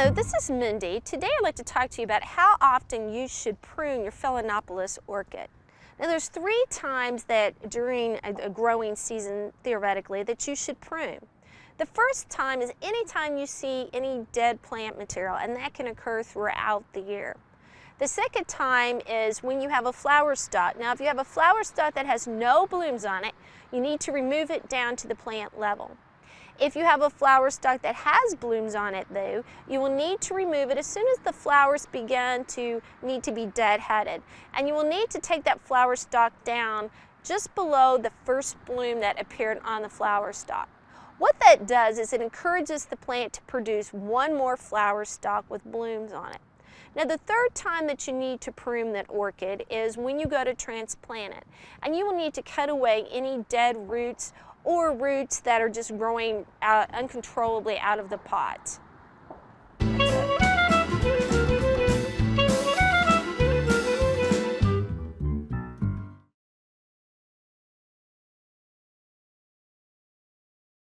Hello, this is Mindy. Today I'd like to talk to you about how often you should prune your Phalaenopis orchid. Now there's 3 times that during a growing season, theoretically, that you should prune. The first time is anytime you see any dead plant material, and that can occur throughout the year. The second time is when you have a flower stalk. Now if you have a flower stalk that has no blooms on it, you need to remove it down to the plant level. If you have a flower stalk that has blooms on it though, you will need to remove it as soon as the flowers begin to need to be deadheaded. And you will need to take that flower stalk down just below the first bloom that appeared on the flower stalk. What that does is it encourages the plant to produce one more flower stalk with blooms on it. Now the third time that you need to prune that orchid is when you go to transplant it. And you will need to cut away any dead roots or roots that are just growing uncontrollably out of the pot.